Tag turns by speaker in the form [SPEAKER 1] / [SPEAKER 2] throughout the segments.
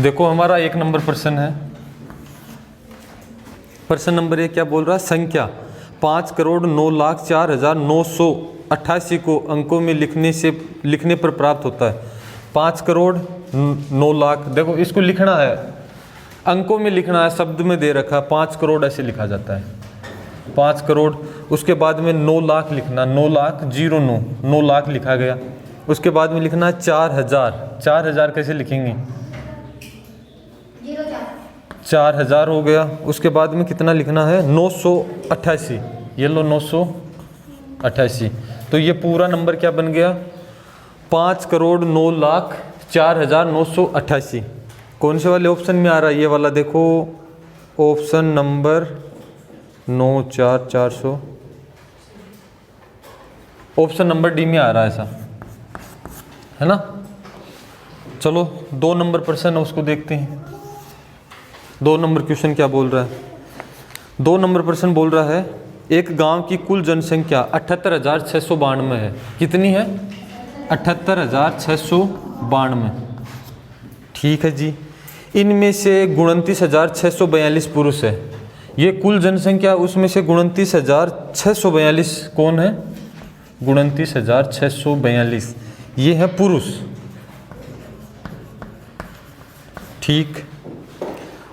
[SPEAKER 1] देखो हमारा 1 नंबर प्रश्न है। प्रश्न नंबर 1 क्या बोल रहा है? संख्या 5,09,04,988 को अंकों में लिखने पर प्राप्त होता है। 5,09,00,000, देखो इसको लिखना है, अंकों में लिखना है, शब्द में दे रखा है 5 करोड़ ऐसे लिखा जाता है 5 करोड़। उसके बाद में 9 लाख लिखना, 9 लाख 09, 9 लाख लिखा गया। उसके बाद में लिखना है 4,000, 4,000 कैसे लिखेंगे? 4,000 हो गया। उसके बाद में कितना लिखना है? 988, ये लो 988। तो ये पूरा नंबर क्या बन गया? 5,09,04,988। कौन से वाले ऑप्शन में आ रहा है? ये वाला देखो, option number 9,4,400, option number D में आ रहा है ऐसा, है ना। चलो 2 नंबर प्रश्न है उसको देखते हैं। 2 नंबर क्वेश्चन क्या बोल रहा है? 2 नंबर प्रश्न बोल रहा है एक गांव की कुल जनसंख्या 78,692 है। कितनी है? 78,692। ठीक है जी। इनमें से 29,642 पुरुष है। ये कुल जनसंख्या, उसमें से 29,642 कौन है? 29,642 ये है पुरुष। ठीक।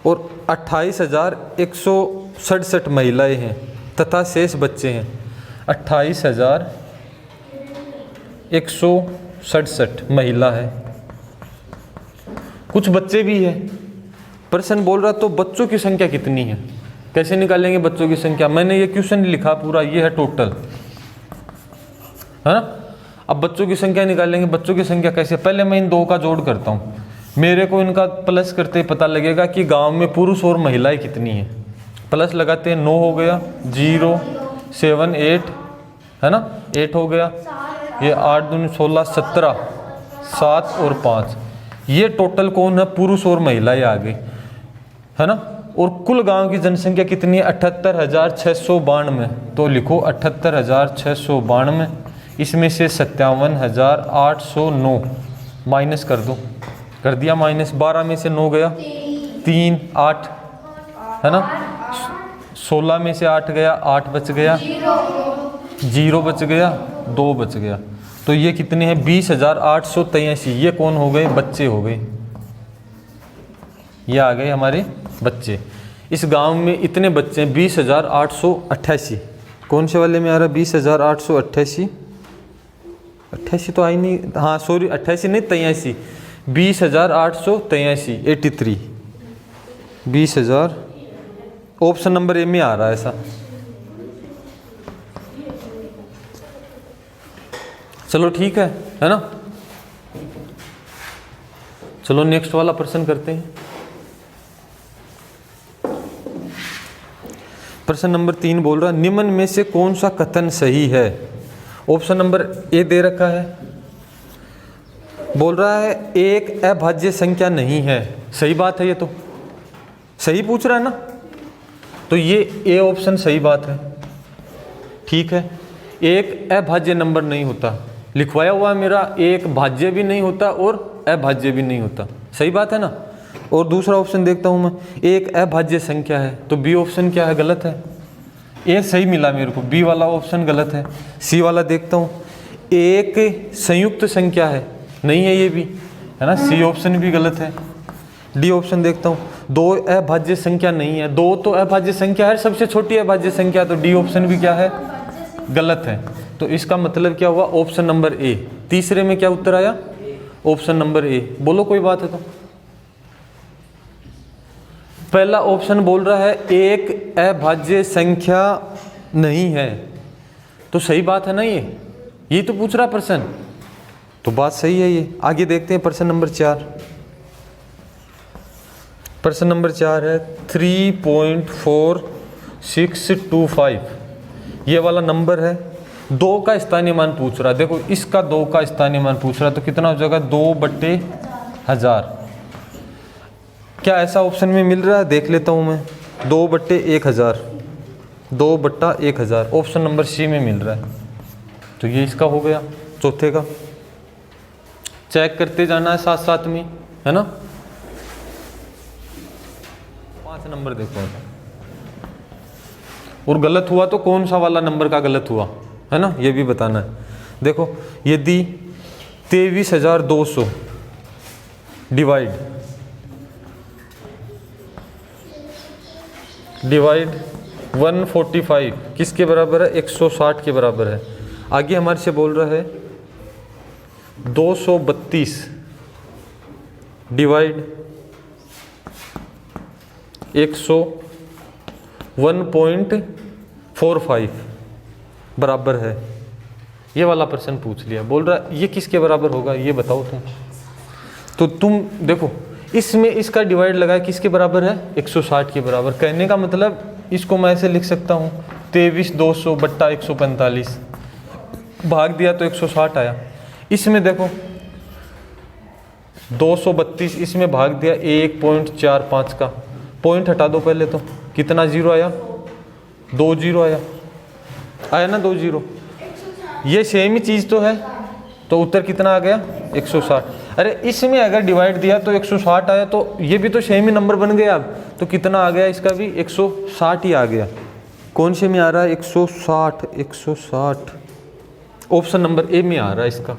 [SPEAKER 1] और 28,167 महिलाएं हैं तथा शेष बच्चे हैं। 28,167 महिला है, कुछ बच्चे भी है। प्रश्न बोल रहा तो बच्चों की संख्या कितनी है? कैसे निकालेंगे बच्चों की संख्या? मैंने ये क्वेश्चन लिखा पूरा, ये है टोटल, है ना। अब बच्चों की संख्या निकालेंगे। बच्चों की संख्या कैसे? पहले मैं इन 2 का जोड़ करता हूँ, मेरे को इनका प्लस करते पता लगेगा कि गांव में पुरुष और महिलाएं कितनी हैं। प्लस लगाते हैं, 9 हो गया, 0 7 8, है ना, 8 हो गया, ये 8 दूनी 16 17, 7 और 5, ये टोटल कौन है? पुरुष और महिलाएं आ गई, है ना। और कुल गांव की जनसंख्या कितनी है? 78,692। तो लिखो 78,692, इसमें से 57,809 माइनस कर दो। कर दिया माइनस। 12 में से 9 गया, 3 8, है ना। 16 में से 8 गया, 8 बच गया, 0 बच गया, 2 बच गया। तो ये कितने हैं? 20,883। ये कौन हो गए? बच्चे हो गए। ये आ गए हमारे बच्चे। इस गांव में इतने बच्चे हैं, 20,888। कौन से वाले में आ रहा है? 20,888, 88 तो आई नहीं, हाँ सॉरी 88 नहीं, 83, 20,883, 83, 20,000, ऑप्शन नंबर ए में आ रहा है ऐसा। चलो ठीक है ना। चलो नेक्स्ट वाला प्रश्न करते हैं। प्रश्न नंबर 3 बोल रहा है निम्न में से कौन सा कथन सही है? ऑप्शन नंबर ए दे रखा है, बोल रहा है एक अभाज्य संख्या नहीं है। सही बात है, ये तो सही पूछ रहा है ना, तो ये ए ऑप्शन सही बात है। ठीक है, एक अभाज्य नंबर नहीं होता, लिखवाया हुआ है मेरा, एक भाज्य भी नहीं होता और अभाज्य भी नहीं होता। सही बात है ना। और दूसरा ऑप्शन देखता हूँ मैं, एक अभाज्य संख्या है, तो बी ऑप्शन क्या है? गलत है। ए सही मिला मेरे को, बी वाला ऑप्शन गलत है। सी वाला देखता हूँ, एक संयुक्त संख्या है, नहीं है ये भी, है ना, सी ऑप्शन भी गलत है। डी ऑप्शन देखता हूँ, 2 अभाज्य संख्या नहीं है, 2 तो अभाज्य संख्या है, सबसे छोटी अभाज्य संख्या, तो डी ऑप्शन भी क्या है? गलत है। तो इसका मतलब क्या हुआ? Option number A. तीसरे में क्या उत्तर आया? Option number A. बोलो कोई बात है तो। पहला ऑप्शन बोल रहा है एक अभाज्य संख्या नहीं है, तो सही बात है ना, ये तो पूछ रहा प्रश्न, तो बात सही है ये। आगे देखते हैं प्रश्न नंबर 4। प्रश्न नंबर 4 है 3.4625, ये वाला नंबर है। 2 का स्थानीय मान पूछ रहा है। देखो इसका 2 का स्थानीय मान पूछ रहा है, तो कितना हो जाएगा? 2/1000। क्या ऐसा ऑप्शन में मिल रहा है? देख लेता हूँ मैं, 2/1000, 2/1000 ऑप्शन नंबर सी में मिल रहा है। तो ये इसका हो गया, चौथे का। चेक करते जाना है साथ साथ में, है ना। नंबर देखो, और गलत हुआ तो कौन सा वाला नंबर का गलत हुआ, है ना, ये भी बताना है। देखो यदि 23,200 डिवाइड 145 किसके बराबर है, 160 के बराबर है। आगे हमारे से बोल रहा है 232 डिवाइड 101.45 बराबर है। ये वाला प्रश्न पूछ लिया, बोल रहा है ये किसके बराबर होगा, ये बताओ तुम। तो तुम देखो इसमें इसका डिवाइड लगाया किसके बराबर है, 160 के बराबर। कहने का मतलब इसको मैं ऐसे लिख सकता हूँ 23,200 बट्टा 145, भाग दिया तो 160 आया। इसमें देखो 232, इसमें भाग दिया 1.45 का, पॉइंट हटा दो पहले, तो कितना जीरो आया, 2 जीरो आया ना, 2 जीरो। ये सेम ही चीज़ तो है, तो उत्तर कितना आ गया, 160। अरे इसमें अगर डिवाइड दिया तो 160 आया, तो ये भी तो सेम ही नंबर बन गया। अब तो कितना आ गया, इसका भी 160 ही आ गया। कौन से में आ रहा है, 160 ऑप्शन नंबर ए में आ रहा है इसका।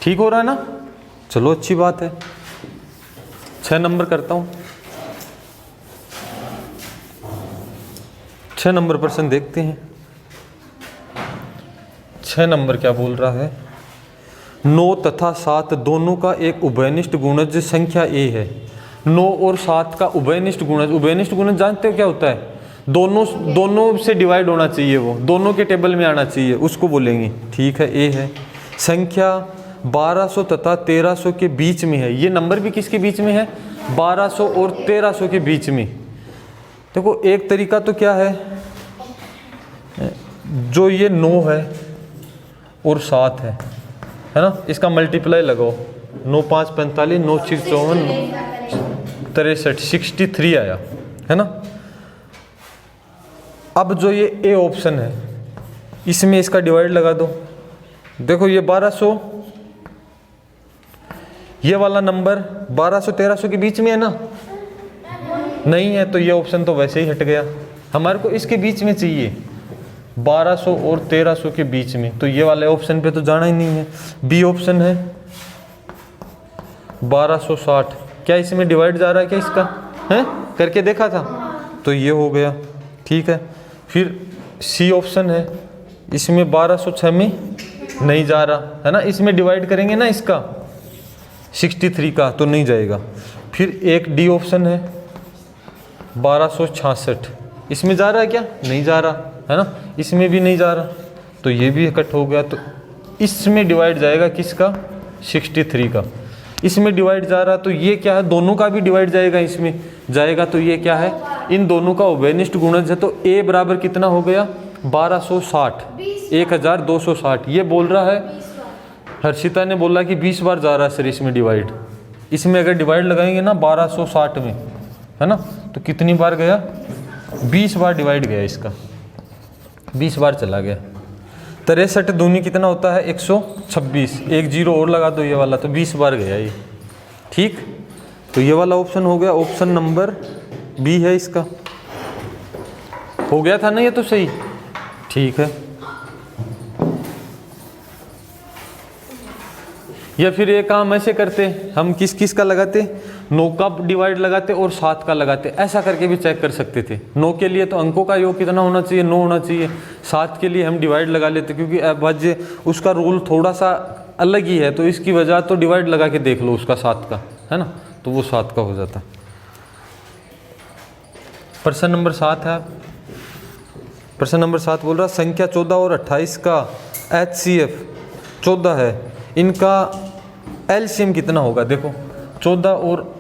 [SPEAKER 1] ठीक हो रहा है ना, चलो अच्छी बात है। 6 नंबर करता हूँ, 6 नंबर प्रश्न देखते हैं। 6 नंबर क्या बोल रहा है, 9 तथा 7 दोनों का एक उभयनिष्ठ गुणज संख्या ए है। 9 और 7 का उभयनिष्ठ गुणज जानते हो क्या होता है, दोनों से डिवाइड होना चाहिए, वो दोनों के टेबल में आना चाहिए, उसको बोलेंगे। ठीक है, ए है। संख्या 1200 तथा 1300 के बीच में है। ये नंबर भी किसके बीच में है, 1200 और 1300 के बीच में। देखो एक तरीका तो क्या है, जो ये 9 है और 7 है ना, इसका मल्टीप्लाई लगाओ, 9 5 45, 9 6 54, 63, 63 आया, है ना। अब जो ये ए ऑप्शन है, इसमें इसका डिवाइड लगा दो। देखो ये 1200, ये वाला नंबर 1200 1300 के बीच में है ना, नहीं है, तो ये ऑप्शन तो वैसे ही हट गया। हमारे को इसके बीच में चाहिए, 1200 और 1300 के बीच में, तो ये वाले ऑप्शन पे तो जाना ही नहीं है। बी ऑप्शन है 1260, क्या इसमें डिवाइड जा रहा है क्या, इसका है, करके देखा था, तो ये हो गया। ठीक है, फिर सी ऑप्शन है, इसमें 1206 में नहीं जा रहा है ना, इसमें डिवाइड करेंगे ना इसका 63 का, तो नहीं जाएगा। फिर एक डी ऑप्शन है 1266, इसमें जा रहा है क्या, नहीं जा रहा है ना, इसमें भी नहीं जा रहा, तो ये भी कट हो गया। तो इसमें डिवाइड जाएगा किसका, 63 का। इसमें डिवाइड जा रहा, तो ये क्या है, दोनों का भी डिवाइड जाएगा, इसमें जाएगा, तो ये क्या है, इन दोनों का उभयनिष्ठ गुणज है। तो ए बराबर कितना हो गया, 1260, 1260। ये बोल रहा है, हर्षिता ने बोला कि 20 बार जा रहा है सर इसमें डिवाइड। इसमें अगर डिवाइड लगाएंगे ना 1260 में, है ना, तो कितनी बार गया, 20 बार डिवाइड गया, इसका 20 बार चला गया। 63 दूनी कितना होता है, 126, एक जीरो और लगा दो ये वाला, तो 20 बार गया ये। ठीक, तो ये वाला ऑप्शन हो गया, ऑप्शन नंबर बी है इसका। हो गया था ना ये, तो सही। ठीक है, या फिर ये काम ऐसे करते, हम किस किस का लगाते, 9 का डिवाइड लगाते और 7 का लगाते, ऐसा करके भी चेक कर सकते थे। 9 के लिए तो अंकों का योग कितना होना चाहिए, 9 होना चाहिए। 7 के लिए हम डिवाइड लगा लेते, क्योंकि अभाज्य उसका रूल थोड़ा सा अलग ही है, तो इसकी वजह तो डिवाइड लगा के देख लो उसका 7 का, है ना, तो वो 7 का हो जाता। प्रश्न नंबर 7 है, प्रश्न नंबर 7 बोल रहा संख्या 14 और 28 का HCF 14 है, इनका एलसीएम कितना होगा। देखो 14 और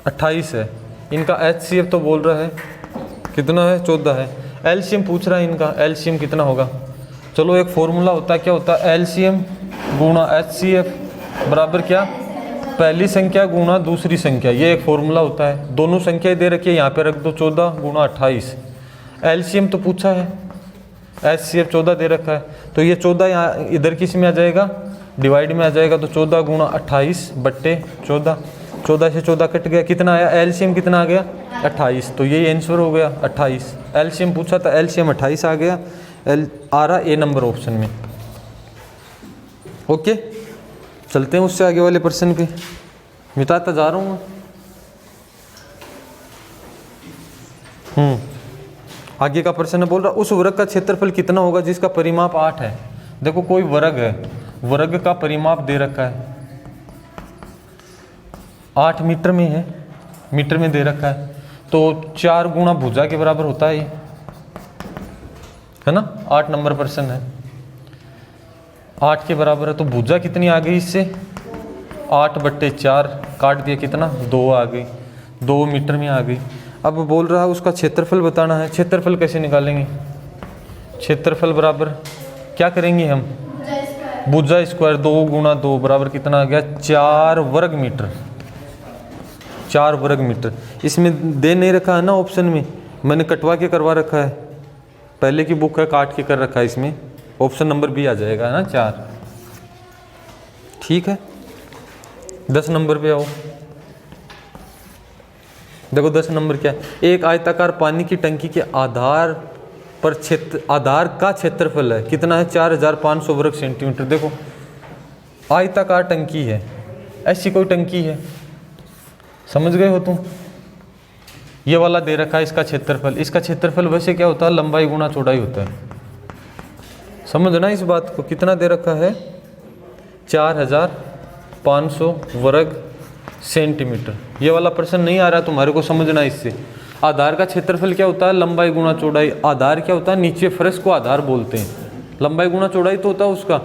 [SPEAKER 1] 28 है, इनका HCF तो बोल रहा है कितना है, 14 है। एलसीएम पूछ रहा है, इनका एलसीएम कितना होगा। चलो एक फॉर्मूला होता है, क्या होता है, एलसीएम गुणा HCF बराबर क्या, पहली संख्या गुणा दूसरी संख्या, ये एक फॉर्मूला होता है। दोनों संख्याएं दे रखी है, यहाँ पे रख दो 14 गुणा 28। एलसीएम तो पूछा है, HCF 14 दे रखा है, तो ये 14 यहाँ इधर किस में आ जाएगा, डिवाइड में आ जाएगा, तो 14 गुणा 28 बट्टे 14, 14 से 14 कट गया, कितना आया? एलसीएम कितना आ गया? 28। तो यही आंसर हो गया 28। एलसीएम पूछा था, एलसीएम 28 आ गया। आ रहा ए नंबर ऑप्शन में। ओके, चलते हैं उससे आगे वाले प्रश्न पे, मिटाता जा रहा हूँ। आगे का प्रश्न बोल रहा उस वर्ग का क्षेत्रफल कितना होगा जिसका परिमाप 8 है। देखो कोई वर्ग है, वर्ग का परिमाप दे रखा है 8 मीटर में है, मीटर में दे रखा है, तो 4 गुना भुजा के बराबर होता है ये, है ना। 8 नंबर प्रश्न है, 8 के बराबर है, तो भुजा कितनी आ गई इससे? 8/4 काट दिया, कितना? 2 आ गई, 2 मीटर में आ गई। अब बोल रहा है उसका क्षेत्रफल बताना है। क्षेत्रफल कैसे निकालेंगे? क्षेत्रफल बराबर क्या करेंगे हम? भुजा स्क्वायर, 2 गुना 2 बराबर कितना आ गया? 4 वर्ग मीटर, 4 वर्ग मीटर। इसमें दे नहीं रखा है ना ऑप्शन में, मैंने कटवा के करवा रखा है, पहले की बुक है काट के कर रखा है, इसमें ऑप्शन नंबर भी आ जाएगा, है ना 4। ठीक है, 10 नंबर पे आओ। देखो 10 नंबर क्या है? एक आयताकार पानी की टंकी के आधार पर आधार का क्षेत्रफल है, कितना है? 4500 वर्ग सेंटीमीटर। देखो आयताकार टंकी है, ऐसी कोई टंकी है, समझ गए हो तुम? ये वाला दे रखा है इसका क्षेत्रफल। इसका क्षेत्रफल वैसे क्या होता है? लंबाई गुना चौड़ाई होता है, समझना इस बात को। कितना दे रखा है? 4500 वर्ग सेंटीमीटर। ये वाला प्रश्न नहीं आ रहा तुम्हारे को, समझना इससे। आधार का क्षेत्रफल क्या होता है? लंबाई गुना चौड़ाई। आधार क्या होता है? नीचे फर्श को आधार बोलते हैं, लंबाई गुना चौड़ाई तो होता है उसका।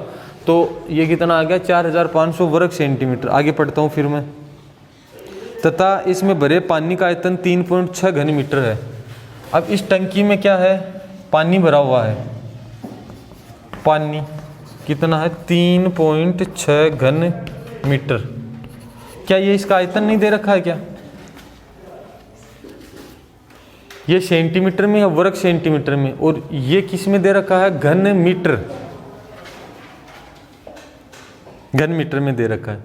[SPEAKER 1] तो ये कितना आ गया? 4500 वर्ग सेंटीमीटर। आगे पढ़ता हूँ फिर मैं। तथा इसमें भरे पानी का आयतन 3.6 घन मीटर है। अब इस टंकी में क्या है? पानी भरा हुआ है, पानी कितना है? 3.6 घन मीटर। क्या ये इसका आयतन नहीं दे रखा है क्या? ये सेंटीमीटर में है, वर्ग सेंटीमीटर में, और ये किस में दे रखा है? घन मीटर, घन मीटर में दे रखा है।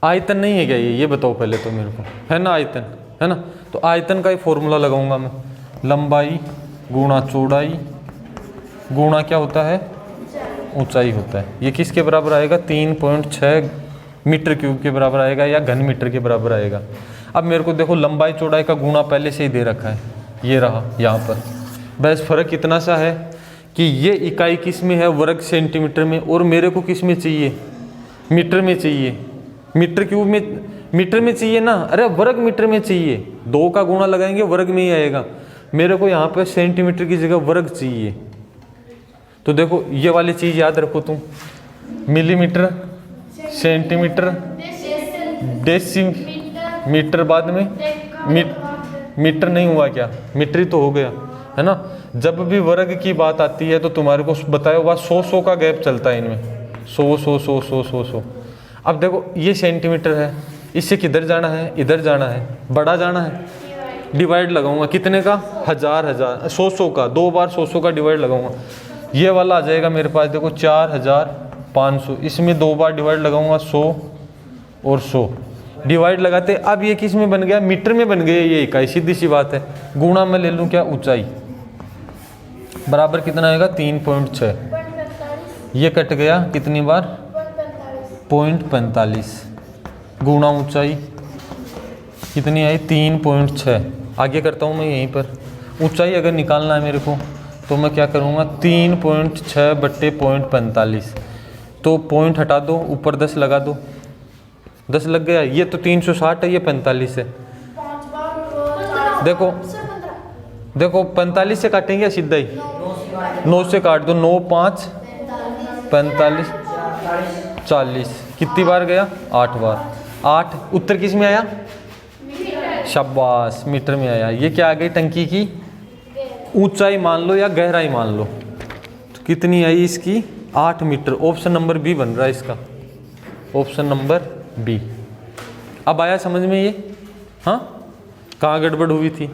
[SPEAKER 1] आयतन नहीं है क्या ये बताओ पहले तो मेरे को, है ना आयतन, है ना। तो आयतन का ही फॉर्मूला लगाऊंगा मैं, लंबाई गुणा चौड़ाई गुणा क्या होता है? ऊंचाई होता है। ये किसके बराबर आएगा? 3.6 मीटर क्यूब के बराबर आएगा, या घन मीटर के बराबर आएगा। अब मेरे को देखो लंबाई चौड़ाई का गुणा पहले से ही दे रखा है, ये रहा यहाँ पर। बस फर्क इतना सा है कि ये इकाई किस में है? वर्ग सेंटीमीटर में, और मेरे को किस में चाहिए? मीटर में चाहिए। मीटर क्यूब में, मीटर में चाहिए ना, अरे वर्ग मीटर में चाहिए। 2 का गुणा लगाएंगे वर्ग में ही आएगा। मेरे को यहाँ पर सेंटीमीटर की जगह वर्ग चाहिए। तो देखो ये वाली चीज़ याद रखो तुम, मिलीमीटर, सेंटीमीटर, डेसीमीटर, बाद में मीटर नहीं हुआ क्या? मीटर ही तो हो गया, है ना। जब भी वर्ग की बात आती है तो तुम्हारे को बताया हुआ 100 का गैप चलता है इनमें, 100। अब देखो ये सेंटीमीटर है, इससे किधर जाना है? इधर जाना है, बड़ा जाना है। डिवाइड लगाऊंगा कितने का? 1000 100 का, 2 बार 100 का डिवाइड लगाऊंगा। ये वाला आ जाएगा मेरे पास, देखो 4500। इसमें 2 बार डिवाइड लगाऊंगा, 100 और 100 डिवाइड लगाते। अब ये किस में बन गया? मीटर में बन गया ये इकाई, सीधी सी बात है। गुणा में ले लूँ क्या? ऊंचाई बराबर कितना आएगा? 3.6। ये कट गया कितनी बार? 0.45 गुणा ऊंचाई कितनी आई? 3.6। आगे करता हूँ मैं यहीं पर। ऊंचाई अगर निकालना है मेरे को तो मैं क्या करूँगा? 3.6 बट्टे 0.45। तो पॉइंट हटा दो, ऊपर 10 लगा दो, 10 लग गया। ये तो 360 है, ये 45 है। देखो 45 से काटेंगे सीधा ही? 9 से काट दो, 9 5 45 40। कितनी बार गया? 8 बार। 8 उत्तर किस में आया? शाबाश, मीटर में आया। ये क्या आ गई? टंकी की ऊंचाई मान लो या गहराई मान लो। तो कितनी आई इसकी? 8 मीटर। ऑप्शन नंबर बी बन रहा है इसका, ऑप्शन नंबर बी। अब आया समझ में ये? हाँ, कहाँ गड़बड़ हुई थी?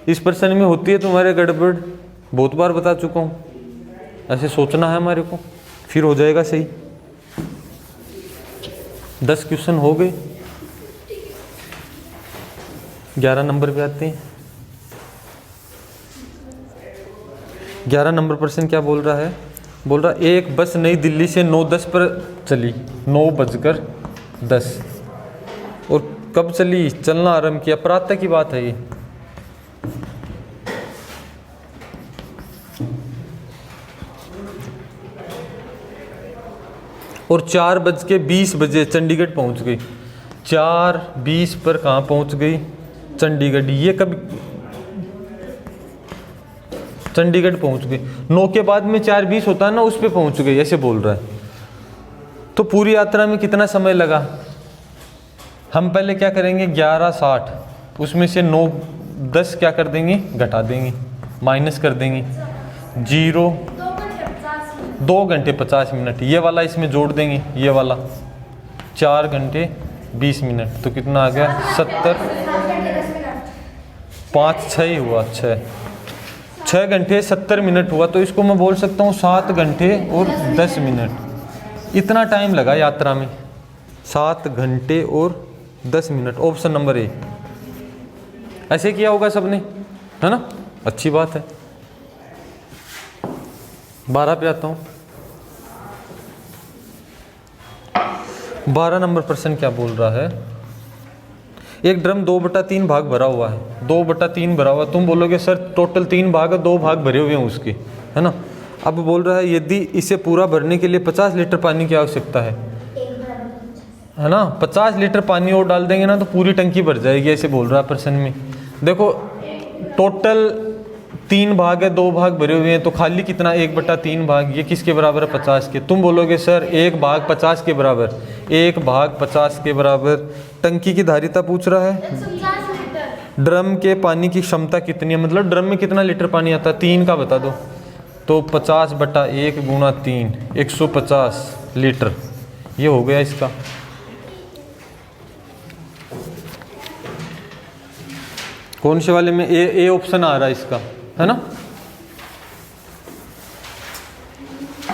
[SPEAKER 1] इस प्रश्न में होती है तुम्हारे गड़बड़, बहुत बार बता चुका हूँ। ऐसे सोचना है हमारे को, फिर हो जाएगा सही। 10 क्वेश्चन हो गए, 11 नंबर पे आते हैं। 11 नंबर प्रश्न क्या बोल रहा है? बोल रहा एक बस नई दिल्ली से 9:10 पर चली, 9:10, और कब चली? चलना आरंभ किया, प्रातः की बात है ये। और 4:20 चंडीगढ़ पहुंच गई। 4:20 पर कहाँ पहुंच गई? चंडीगढ़। ये कब चंडीगढ़ पहुंच गई? 9 के बाद में 4:20 होता है ना, उस पे पहुंच गई, ऐसे बोल रहा है। तो पूरी यात्रा में कितना समय लगा? हम पहले क्या करेंगे, 11:60, उसमें से 9:10 क्या कर देंगे, घटा देंगे, माइनस कर देंगे, 2 घंटे 50 मिनट। ये वाला इसमें जोड़ देंगे, ये वाला 4 घंटे 20 मिनट, तो कितना आ गया? 70, 5 6 ही हुआ, 6 घंटे 70 मिनट हुआ। तो इसको मैं बोल सकता हूँ 7 घंटे और 10 मिनट। इतना टाइम लगा यात्रा में, 7 घंटे और 10 मिनट। Option number A. ऐसे किया होगा सबने, है ना? अच्छी बात है। 12 पे आता हूँ। 12 नंबर प्रश्न क्या बोल रहा है? एक ड्रम 2/3 भाग भरा हुआ है, 2/3 भरा हुआ। तुम बोलोगे सर टोटल 3 भाग है, 2 भाग भरे हुए हैं उसके, है ना? अब बोल रहा है यदि इसे पूरा भरने के लिए 50 लीटर पानी की आवश्यकता है ना? 50 लीटर पानी और डाल देंगे ना तो पूरी टंकी भर जाएगी, ऐसे बोल रहा है प्रश्न में। देखो टोटल 3 भाग है, 2 भाग भरे हुए हैं, तो खाली कितना? 1/3 भाग। ये किसके बराबर है? 50 के। तुम बोलोगे सर 1 भाग 50 के बराबर, 1 भाग 50 के बराबर। टंकी की धारिता पूछ रहा है। ड्रम के पानी की क्षमता कितनी है, मतलब ड्रम में कितना लीटर पानी आता है? 3 का बता दो। तो 50/1 गुणा 3, 150 लीटर। ये हो गया इसका। कौन से वाले में? ए ऑप्शन आ रहा है इसका, है ना?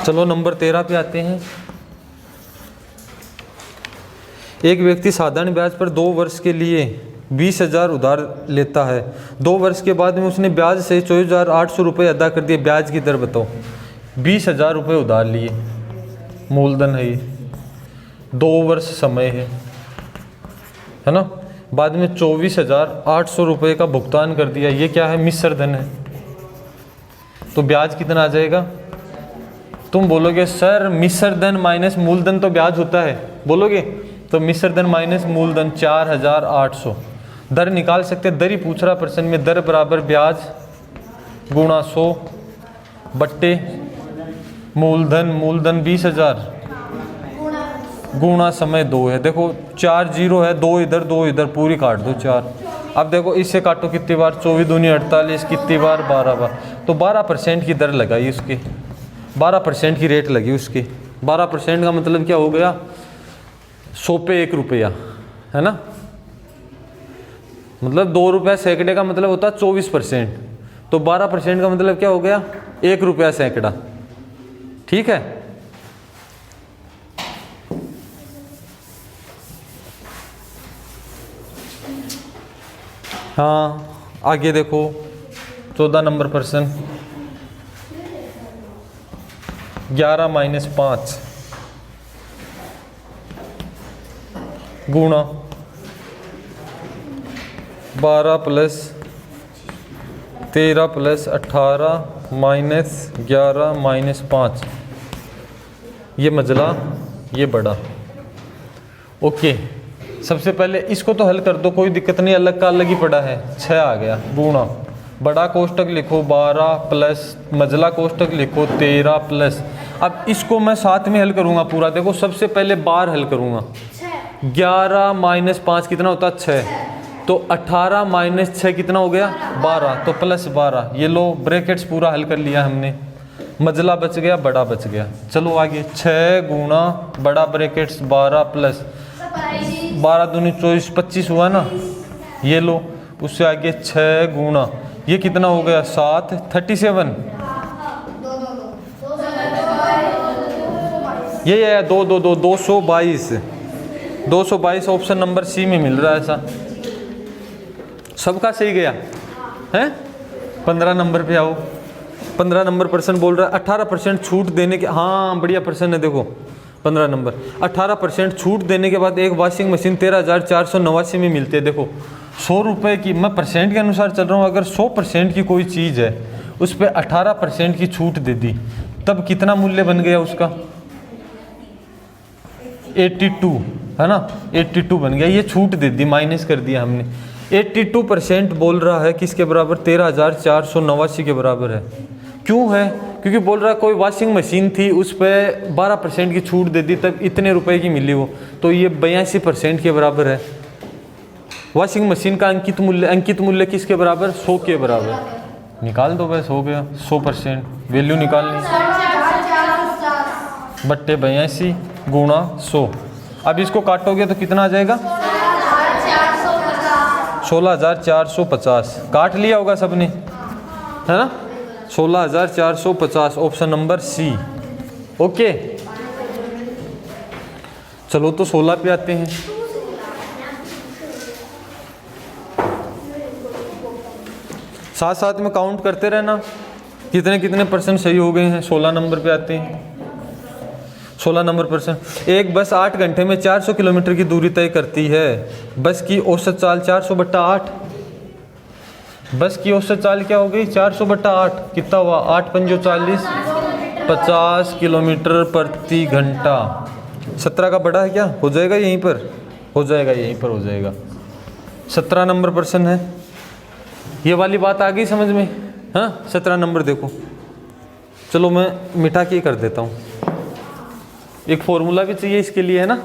[SPEAKER 1] चलो नंबर 13 पे आते हैं। एक व्यक्ति साधारण ब्याज पर 2 वर्ष के लिए 20,000 उधार लेता है। 2 वर्ष के बाद में उसने ब्याज से 24,800 रुपये अदा कर दिए। ब्याज की दर बताओ। 20,000 रुपये उधार लिए, मूलधन है ये, 2 वर्ष समय है ना? बाद में 24,800 रुपये का भुगतान कर दिया। ये क्या है? मिश्र धन है। तो ब्याज कितना आ जाएगा? तुम बोलोगे सर मिश्र धन माइनस मूलधन तो ब्याज होता है, बोलोगे तो मिश्र धन माइनस मूलधन 4,800। दर निकाल सकते हैं, दर ही पूछ रहा प्रश्न में। दर बराबर ब्याज गुणा 100 बट्टे मूलधन, मूलधन 20,000 गुणा समय 2 है। देखो 4 0 है, 2 इधर 2 इधर, पूरी काट दो 4। अब देखो इससे काटो कितनी बार? 24 दूनी 48, कितनी बार? 12 बार। तो 12% की दर लगाई उसकी, 12% की रेट लगी उसकी। 12% का मतलब क्या हो गया? 100 पे 1 रुपया, है ना? मतलब 2 रुपया सैकड़े का मतलब होता है 24%। तो 12% का मतलब क्या हो गया? 1 रुपया सैकड़ा। ठीक है। हाँ आगे देखो 14 नंबर प्रश्न। 11 - 5 गुणा 12 + 13 + 18 - 11 - 5। ये मजला, ये बड़ा। ओके, सबसे पहले इसको तो हल कर दो, कोई दिक्कत नहीं, अलग का अलग ही पड़ा है। 6 आ गया गुणा बड़ा कोष्टक लिखो 12 प्लस मजला कोष्टक लिखो 13 प्लस। अब इसको मैं साथ में हल करूंगा पूरा। देखो सबसे पहले बार हल करूंगा। 11 - 5 कितना होता है? 6। तो 18 - 6 कितना हो गया? 12। तो प्लस 12। ये लो ब्रैकेट्स पूरा हल कर लिया हमने। मजला बच गया, बड़ा बच गया। चलो आगे 6 गुणा बड़ा ब्रैकेट्स 12 प्लस 12 दूनी 24, 25 हुआ ना। ये लो उससे आगे 6 गुणा ये कितना हो गया? 7, 37। ये है 2 2 2 222। 222 ऑप्शन नंबर सी में मिल रहा है ऐसा। सबका सही गया है। 15 नंबर पे आओ। 15 नंबर प्रश्न बोल रहा है 18% छूट देने के, हाँ बढ़िया प्रश्न है देखो 15 नंबर। 18% छूट देने के बाद एक वॉशिंग मशीन 13,489 में मिलती है। देखो 100 रुपये की, मैं परसेंट के अनुसार चल रहा हूँ, अगर 100% की कोई चीज़ है उस पर 18% की छूट दे दी तब कितना मूल्य बन गया उसका? 82 है ना, 82 बन गया। ये छूट दे दी, माइनस कर दिया हमने। 82% बोल रहा है किसके बराबर? 13,489 के बराबर है। क्यों है? क्योंकि बोल रहा है कोई वॉशिंग मशीन थी उस पर 12% की छूट दे दी तब इतने रुपए की मिली वो, तो ये 82% के बराबर है। वॉशिंग मशीन का अंकित मूल्य किसके बराबर? 100 के बराबर। निकाल दो बस, हो गया 100%। वैल्यू निकालनी बट्टे 82 गुणा 100। अब इसको काटोगे तो कितना आ जाएगा? 16,450। काट लिया होगा सबने, है ना? 16,450 ऑप्शन नंबर सी। ओके चलो तो 16 पे आते हैं। साथ साथ में काउंट करते रहना कितने कितने परसेंट सही हो गए हैं। 16 नंबर पे आते हैं। 16 नंबर परसेंट। एक बस 8 घंटे में 400 किलोमीटर की दूरी तय करती है। बस की औसत चाल 400/8। बस की औसत चाल क्या हो गई? 400/8। कितना हुआ? 8 पंजो 40, 50 किलोमीटर प्रति घंटा। 17 का बड़ा है क्या? हो जाएगा यहीं पर, हो जाएगा यहीं पर, हो जाएगा। 17 नंबर प्रश्न है। ये वाली बात आ गई समझ में? हाँ 17 नंबर देखो। चलो मैं मिटा के कर देता हूँ, एक फॉर्मूला भी चाहिए इसके लिए, है ना?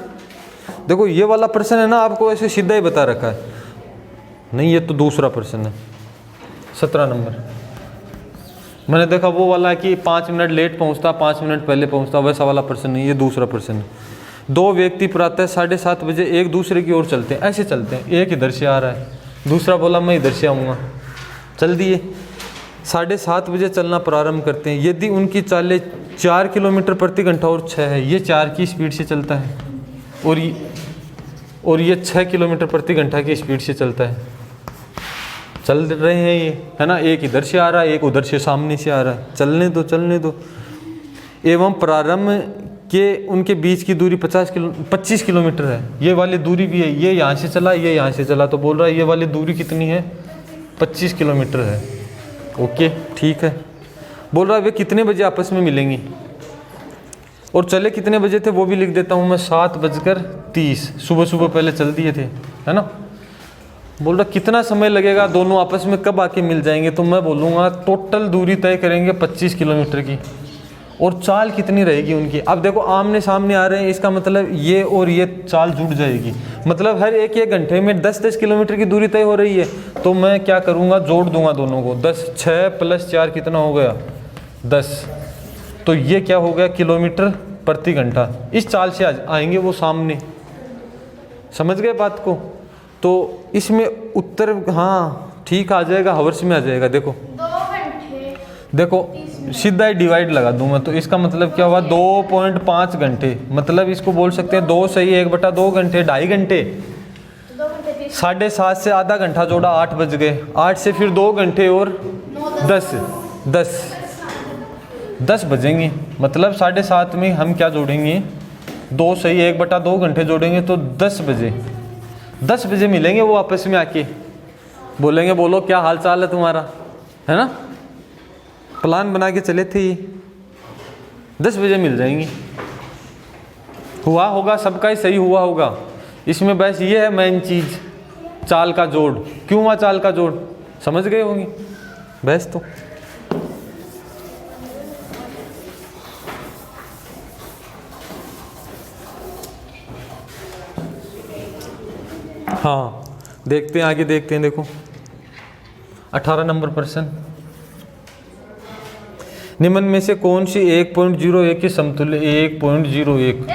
[SPEAKER 1] देखो ये वाला प्रश्न है ना, आपको ऐसे सीधा ही बता रखा है। नहीं ये तो दूसरा प्रश्न है। 17 नंबर मैंने देखा वो वाला कि 5 मिनट लेट पहुंचता, 5 मिनट पहले पहुंचता, वैसा वाला प्रश्न नहीं, ये दूसरा प्रश्न है। 2 व्यक्ति प्रातः 7:30 बजे एक दूसरे की ओर चलते हैं, ऐसे चलते हैं। एक इधर से आ रहा है, दूसरा बोला मैं इधर से आऊँगा, चल दिए। 7:30 बजे चलना प्रारंभ करते हैं। यदि उनकी चालें 4 किलोमीटर प्रति घंटा और 6 है, ये 4 की स्पीड से चलता है और ये 6 किलोमीटर प्रति घंटा की स्पीड से चलता है। चल रहे हैं ये, है ना? एक इधर से आ रहा है, एक उधर से सामने से आ रहा है, चलने दो चलने दो। एवं प्रारंभ के उनके बीच की दूरी 25 किलोमीटर है। ये वाली दूरी भी है, ये यहाँ से चला, ये यहाँ से चला, तो बोल रहा है ये वाली दूरी कितनी है? 25 किलोमीटर है। ओके ठीक है। बोल रहा है वे कितने बजे आपस में मिलेंगी और चले कितने बजे थे वो भी लिख देता हूँ मैं, 7:30। सुबह सुबह पहले चल दिए थे, है ना? बोल रहा कितना समय लगेगा, दोनों आपस में कब आके मिल जाएंगे? तो मैं बोलूँगा टोटल दूरी तय करेंगे 25 किलोमीटर की, और चाल कितनी रहेगी उनकी? अब देखो आमने सामने आ रहे हैं, इसका मतलब ये और ये चाल जुड़ जाएगी, मतलब हर एक घंटे में 10-10 किलोमीटर की दूरी तय हो रही है। तो मैं क्या करूँगा, जोड़ दूंगा दोनों को। 10 6 + 4 कितना हो गया? 10। तो ये क्या हो गया? किलोमीटर प्रति घंटा। इस चाल से आएंगे वो सामने, समझ गए बात को? तो इसमें उत्तर हाँ ठीक आ जाएगा, हावर्स में आ जाएगा। देखो
[SPEAKER 2] 2 घंटे,
[SPEAKER 1] देखो सीधा ही डिवाइड लगा दूंगा, तो इसका मतलब क्या हुआ? 2.5 घंटे। मतलब इसको बोल सकते हैं 2 सही 1/2 घंटे, 2.5 घंटे।
[SPEAKER 2] 2 घंटे 30।
[SPEAKER 1] 7:30 से आधा घंटा जोड़ा, 8 बज गए। 8 से फिर 2 घंटे और 10 बजेंगे। मतलब 7:30 में हम क्या जोड़ेंगे? 2 सही 1/2 घंटे जोड़ेंगे, तो 10 बजे। 10 बजे मिलेंगे वो आपस में आके, बोलेंगे बोलो क्या हाल चाल है तुम्हारा, है ना? प्लान बना के चले थे ये, 10 बजे मिल जाएंगी। हुआ होगा, सबका ही सही हुआ होगा। इसमें बस ये है मेन चीज़, चाल का जोड़। क्यों हुआ चाल का जोड़? समझ गए होंगे बस। तो हाँ देखते हैं आगे, देखते हैं। देखो 18 नंबर प्रश्न, निम्न में से कौन सी 1.01 के समतुल्य 1.01?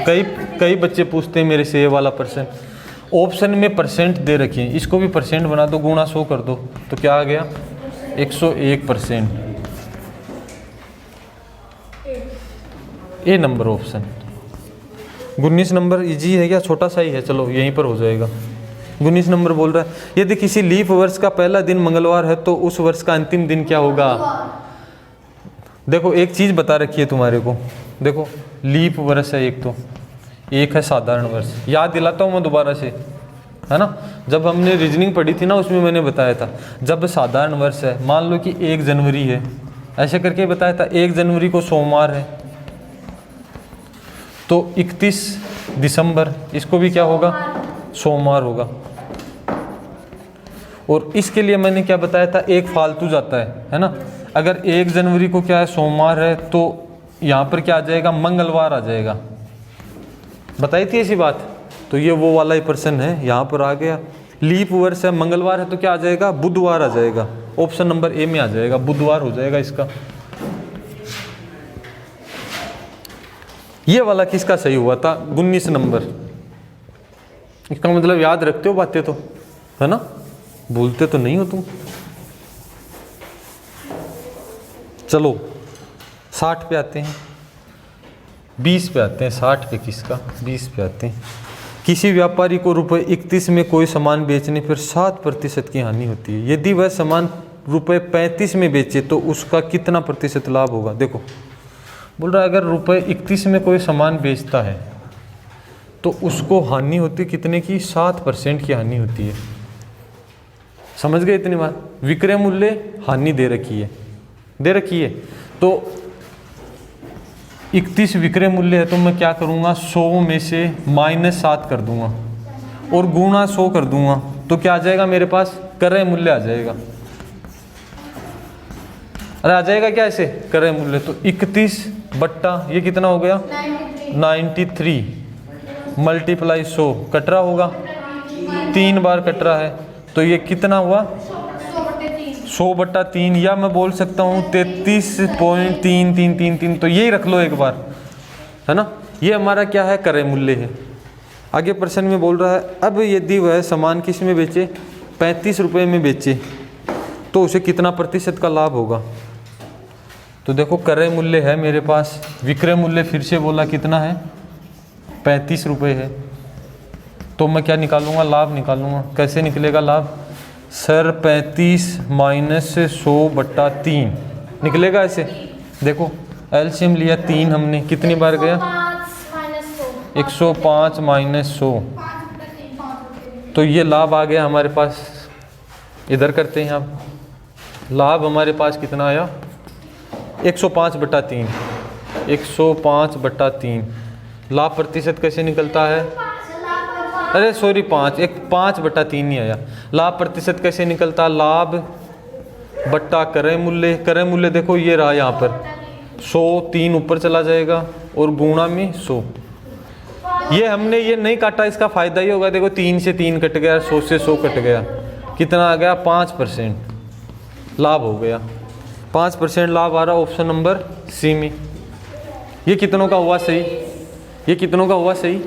[SPEAKER 1] कई बच्चे पूछते हैं मेरे से ये वाला प्रश्न। ऑप्शन में परसेंट दे रखे हैं, इसको भी परसेंट बना दो, गुणा 100 कर दो, तो क्या आ गया? 101%। ए नंबर ऑप्शन। 19 नंबर इजी है क्या? छोटा सा ही है, चलो यहीं पर हो जाएगा। 19 नंबर बोल रहा है यदि किसी लीप वर्ष का पहला दिन मंगलवार है तो उस वर्ष का अंतिम दिन क्या होगा। देखो एक चीज़ बता रखी है तुम्हारे को, देखो लीप वर्ष है एक है साधारण वर्ष। याद दिलाता हूँ मैं दोबारा से, है ना। जब हमने रीजनिंग पढ़ी थी ना उसमें मैंने बताया था जब साधारण वर्ष है, मान लो कि 1 जनवरी है, ऐसे करके बताया था 1 जनवरी को सोमवार है तो 31 दिसंबर इसको भी क्या होगा, सोमवार होगा। और इसके लिए मैंने क्या बताया था, एक फालतू जाता है ना। अगर 1 जनवरी को क्या है, सोमवार है, तो यहाँ पर क्या आ जाएगा, मंगलवार आ जाएगा। बताई थी ऐसी बात। तो ये वो वाला ही प्रश्न है, यहाँ पर आ गया। लीप वर्ष है, मंगलवार है, तो क्या आ जाएगा, बुधवार आ जाएगा। ऑप्शन नंबर ए में आ जाएगा, बुधवार हो जाएगा इसका। ये वाला किसका सही हुआ था, 19 नंबर। इसका मतलब याद रखते हो बातें तो, है ना, भूलते तो नहीं हो तुम। चलो 60 पे आते हैं, 20 पे आते हैं, 60 पे किसका, 20 पे आते हैं। किसी व्यापारी को रुपए 31 में कोई सामान बेचने पर 7% की हानि होती है। यदि वह सामान रुपए 35 में बेचे तो उसका कितना प्रतिशत लाभ होगा। देखो बोल रहा है अगर रुपए 31 में कोई सामान बेचता है तो उसको हानि होती कितने की, 7% की हानि होती है। समझ गए इतनी बात। विक्रय मूल्य हानि दे रखी है, तो 31 विक्रय मूल्य है तो मैं क्या करूँगा, 100 में से -7 कर दूंगा और गुणा 100 कर दूंगा, तो क्या आ जाएगा मेरे पास, क्रय मूल्य आ जाएगा। अरे आ जाएगा क्या ऐसे, क्रय मूल्य। तो 31 बट्टा ये कितना हो गया, 93 मल्टीप्लाई 100, कट रहा होगा, 3 बार कट रहा है, तो ये कितना हुआ, 100/3, या मैं बोल सकता हूँ 33.3333। तो यही रख लो एक बार, है ना। ये हमारा क्या है, क्रय मूल्य है। आगे प्रश्न में बोल रहा है अब यदि वह सामान किस में बेचे, 35 रुपये में बेचे तो उसे कितना प्रतिशत का लाभ होगा। तो देखो क्रय मूल्य है मेरे पास, विक्रय मूल्य फिर से बोला कितना है, 35 रुपये है, तो मैं क्या निकालूंगा, लाभ निकालूंगा। कैसे निकलेगा लाभ, सर 35 - 100/3 निकलेगा ऐसे। देखो एलसीएम लिया 3 हमने, कितनी बार गया, 105 - 100, तो ये लाभ आ गया हमारे पास। इधर करते हैं आप, लाभ हमारे पास कितना आया, 105/3, 105/3। लाभ प्रतिशत कैसे निकलता है, अरे सॉरी 5/3 नहीं आया। लाभ प्रतिशत कैसे निकलता, लाभ बट्टा क्रय मूल्य। क्रय मूल्य देखो ये रहा यहाँ पर 100, 3 ऊपर चला जाएगा और गुणा में 100। ये हमने ये नहीं काटा, इसका फायदा ही होगा। देखो 3 से 3 कट गया, 100 से 100 कट गया, कितना आ गया, 5% लाभ हो गया। 5% लाभ आ रहा ऑप्शन नंबर सी में। ये कितनों का हुआ सही, ये कितनों का हुआ सही,